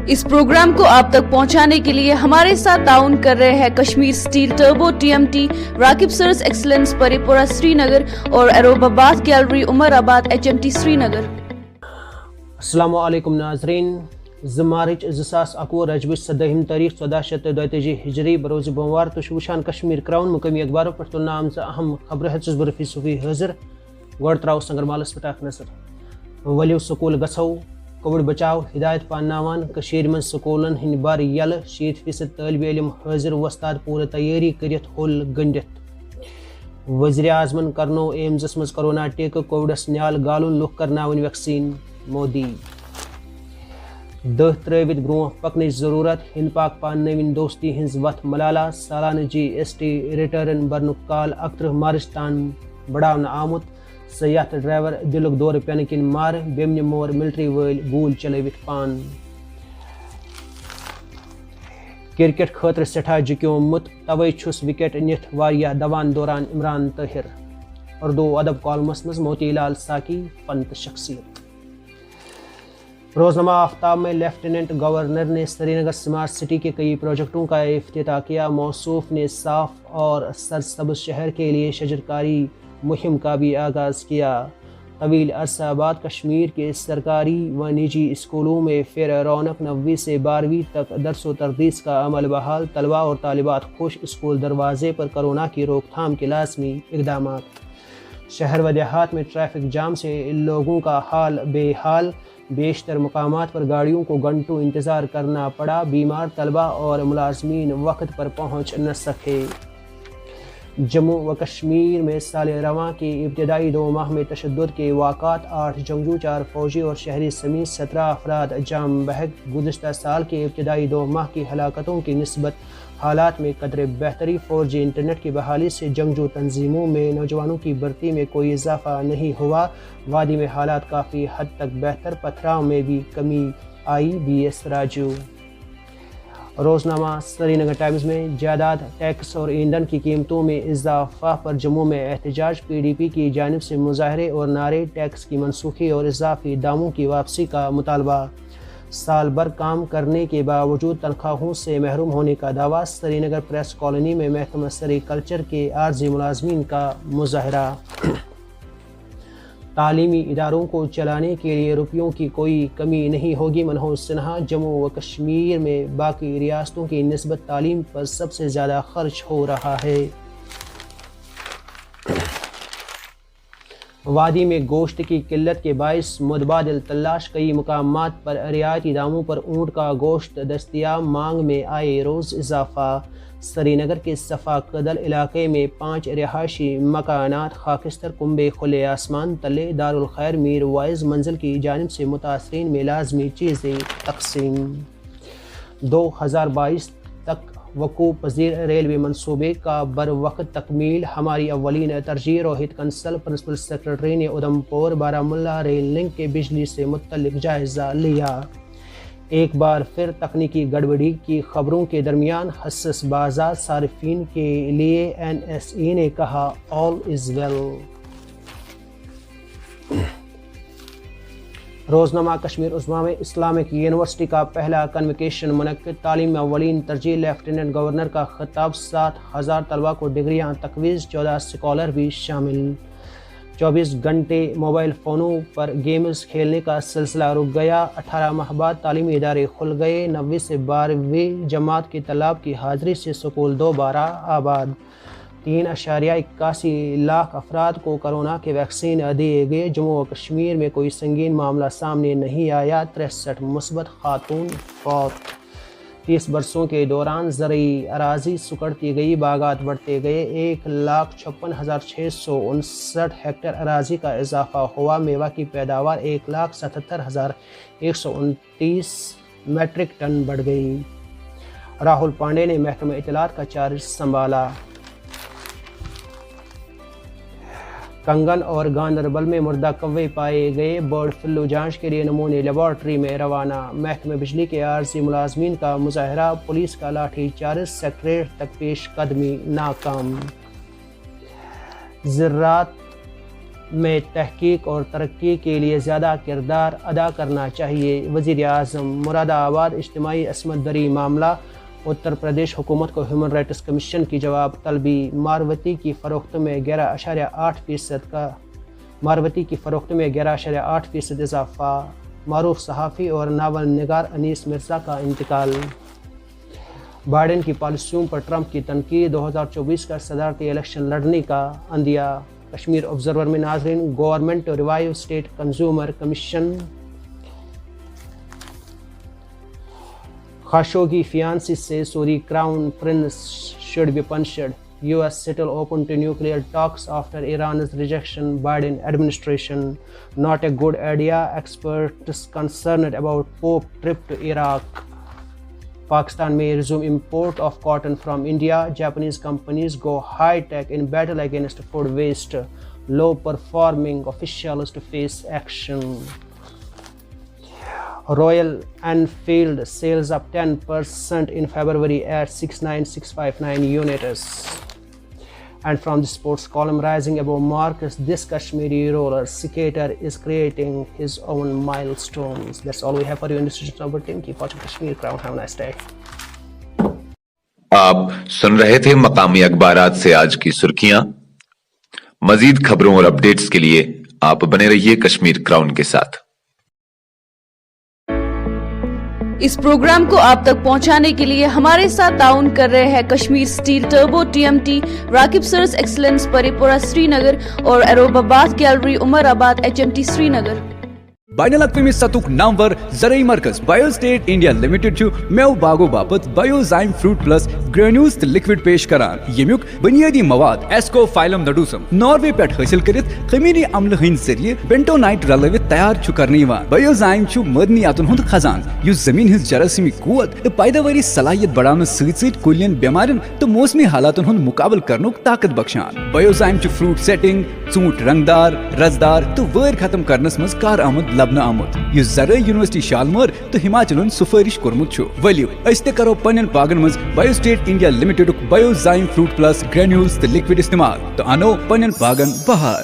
इस प्रोग्राम को आप तक पहुंचाने के लिए हमारे साथ ताउन कर रहे हैं Kashmir steel turbo TMT, Raqib सर्स एक्सलेंस परिपुरा श्रीनगर और एरोबाबाद गैलरी उमराबाद HMT श्रीनगर। अस्सलामु अलैकुम नाजरीन, मार्च 2021 रजब 17 तारीख 1432 हिजरी बरोज बमवार तो वुचान कश्मीर क्राउन मुकामी अखबारों पर तो नाम अहम खबर बरफी सूफी हाजिर गोड़ त्राव संगरमालस पे नजर। वलियो स्कूल गसो कोविड बचाव हिदायत पानावान कशीर मन स्कूलन हिंद बार यल 100% तालिब इल्म हाजिर वस्ताद पूरे तैयारी करित होल गंडित। वज़ीर आज़मन करनो एम्स मज कोरोना टीक कोविडस न्याल गालुन लुक करनावन वैक्सीन मोदी। दह त्रवित ब्रोह पकन जरूरत हिंद पाक पान दोस्ती हिंज वत मलाला सालाना GST रिटर्न बरनुक काल 31 मार्च तान बढ़ावन आमुत। सयाहत ड्राइवर दिलुक दौर पेन किन मार बेमन मोर मिलिट्री वल गूल चलवित पान। क्रिकेट खतर सठा जिक्योमुत तवे छुस विकेट निथ वारिया दवान दौरान इमरान ताहिर। उर्दू अदब कॉलमस मज मोतीलाल साकी पंत शख्सियत। रोजनामा आफ्ताब में लेफ्टिनेंट गवर्नर ने श्रीनगर स्मार्ट सिटी के कई प्रोजेक्टों का इफ्तिताह किया। मौसूफ ने साफ और सरसब्ज शहर के लिए शजरकारी मुहिम का भी आगाज़ किया। तवील अरसा बाद कश्मीर के सरकारी व निजी स्कूलों में फिर रौनक। 9वीं से 12वीं तक दरस व तदरीस का अमल बहाल। तलबा और तालिबात खुश। स्कूल दरवाजे पर कोरोना की रोकथाम के लाजमी इक़दाम। शहर व देहात में ट्रैफिक जाम से लोगों का हाल बेहाल। बेशतर मकामात पर गाड़ियों को घंटों इंतज़ार करना पड़ा। बीमार तलबा और मुलाजमीन वक्त पर पहुँच न सके। जम्मू व कश्मीर में साल रवां के इब्तदाई 2 माह में तशद्दुद के वाक़ात 8 जंगजू 4 फौजी और शहरी समेत 17 अफराद जाम बहक। गुज़श्ता साल के इब्तदाई 2 माह की हलाकतों की निस्बत हालात में कदरे बेहतरी। 4G इंटरनेट की बहाली से जंगजू तंजीमों में नौजवानों की भर्ती में कोई इजाफा नहीं हुआ। वादी में हालात काफ़ी हद तक बेहतर। पथराव में भी कमी आई। BS राजू। रोजनामा श्रीनगर टाइम्स में जायदाद टैक्स और ईंधन की कीमतों में इजाफा पर जम्मू में एहतजाज। PDP की जानिब से मुजाहरे और नारे। टैक्स की मनसूखी और इजाफी दामों की वापसी का मुतालबा। साल भर काम करने के बावजूद तनख्वाहों से महरूम होने का दावा। श्रीनगर प्रेस कॉलोनी में महकमा सेरीकल्चर के आर्जी मुलाजमीन का मुजाहरा। तालीमी इदारों को चलाने के लिए रुपयों की कोई कमी नहीं होगी। मनोहर सिन्हा। जम्मू व कश्मीर में बाकी रियासतों की निस्बत तालीम पर सबसे ज़्यादा खर्च हो रहा है। वादी में गोश्त की किल्लत के बाइस मुतबादिल तलाश। कई मुकामात पर रियायती दामों पर ऊँट का गोश्त दस्तियाब। मांग में आए रोज़ इजाफा। श्रीनगर के सफ़ा कदल इलाके में 5 रिहायशी मकानात खाकिस्तर कुंबे खुले आसमान तले। दारुल खैर मीर वाइज मंजिल की जानिब से मुतासरीन में लाजमी चीज़ें तकसीम। 2022 तक वकूफ़ पज़ीर रेलवे मनसूबे का बर वक्त तकमील हमारी अव्वलीन तरजीह। रोहित कंसल प्रिंसिपल सेक्रेटरी ने उधमपुर बारामुल्ला रेल लिंक के बिजली से मुत्तलिक जायज़ा लिया। एक बार फिर तकनीकी गड़बड़ी की खबरों के दरमियान हसस बाजार सारिफीन के लिए NSE ने कहा ऑल इज़ वेल। रोजनामा कश्मीर उज़्मा में इस्लामिक यूनिवर्सिटी का पहला कन्वोकेशन मुनक्किद। तालीम अव्वलीन तरजीह। लेफ्टिनेंट गवर्नर का खिताब। 7,000 तलबा को डिग्रियाँ तकवीज़। 14 स्कॉलर भी शामिल। 24 घंटे मोबाइल फ़ोनों पर गेम्स खेलने का सिलसिला रुक गया। 18 माह बाद तालीमी इदारे खुल गए। 9वीं से 12वीं जमात के तलाब की हाज़िरी से स्कूल दोबारा आबाद। 3.81 लाख अफराद को कोरोना के वैक्सीन दिए गए। जम्मू व कश्मीर में कोई संगीन मामला सामने नहीं आया। 63 मुस्बत खातून फौत। 30 बरसों के दौरान ज़रई अराजी सुकड़ती गई। बागात बढ़ते गए। 1,56,659 हेक्टेयर अराजी का इजाफा हुआ। मेवा की पैदावार 1,77,129 मेट्रिक टन बढ़ गई। राहुल पांडे ने महकमा इत्तलात का चार्ज संभाला। कंगन और गांदरबल में मुर्दा कौवे पाए गए। बर्ड फ्लू जांच के लिए नमूने लेबॉर्ट्री में रवाना। महकमे बिजली के आर्जी मुलाजमीन का मुजाहरा। पुलिस का लाठी चार्ज। सेक्रेटरीट तक पेश कदमी नाकाम। ज़राअत میں تحقیق اور ترقی کے لیے زیادہ کردار ادا کرنا چاہیے۔ وزیر اعظم مراد آباد اجتماعی عصمت دری معاملہ اتر پردیش حکومت کو ہیومن رائٹس کمیشن کی جواب طلبی۔ ماروتی کی فروخت میں 11.8% اضافہ۔ معروف صحافی اور ناول نگار انیس مرزا کا انتقال۔ بائیڈن کی پالیسیوں پر ٹرمپ کی تنقید، 2024 کا صدارتی الیکشن لڑنے کا عندیہ۔ کشمیر آبزرور میں ناظرین، government to revive state consumer commission. Khashoggi fiancee سے Saudi crown prince should be punished. US settle open to nuclear talks after Iran's rejection. Biden administration not a good idea. Experts concerned about Pope trip to Iraq. Pakistan may resume import of cotton from India. Japanese companies go high-tech in battle against food waste. Low-performing officials to face action. Royal Enfield sales up 10% in February at 69659 units. And from the sports column, rising above Marcus, this Kashmiri roller skater is creating his own milestones. That's all we have for you in this edition of our team. Keep watching Kashmir Crown. Have a nice day. آپ سن رہے تھے مقامی اخبارات سے آج کی سرخیاں۔ مزید خبروں اور اپڈیٹس کے لیے آپ بنے رہیے کشمیر کراؤن کے ساتھ۔ اس پروگرام کو آپ تک پہنچانے کے لیے ہمارے ساتھ تعاون کر رہے ہیں کشمیر سٹیل ٹربو TMT، راکب سرس ایکسلنس پری پورہ سری نگر اور ایروب آباد گیلری عمر آباد HMT سری نگر۔ بین الاقوامی سطح نامور زرعی مرکز بایو سٹیٹ انڈیا لمیٹڈ میو باغو باپت بایوزائم فروٹ پلس گرینیولز تو لکوڈ پیش کران، یمیک بنیادی مواد ایسکو فائلم نڈوسم ناروے پہ حاصل کرت خمیری عمل ہند ذریعہ بینٹونائٹ رلوت تیار کرنے بایوزائم معدنیاتن ہند خزان یس زمین ہز جراثیمی قوت تو پیداواری صلاحیت بڑھانے ست کلین بیمارن تو موسمی حالاتن ہند مقابل کرنک طاقت بخشان۔ بایوزائم فروٹ سیٹنگ، ژوٗنٛٹھۍ رنگدار رزدار تو وٲرۍ ختم کرنس مز کارآمد لبنہ آمت یس زرعی یونیورسٹی شالمور تو ہماچلن سفارش کورمت ولو اس تہ کرو پنن باغن مز Biostadt India limited Biozyme fruit plus granules تو لکوڈ استعمال تو انو پنن باغن بہار۔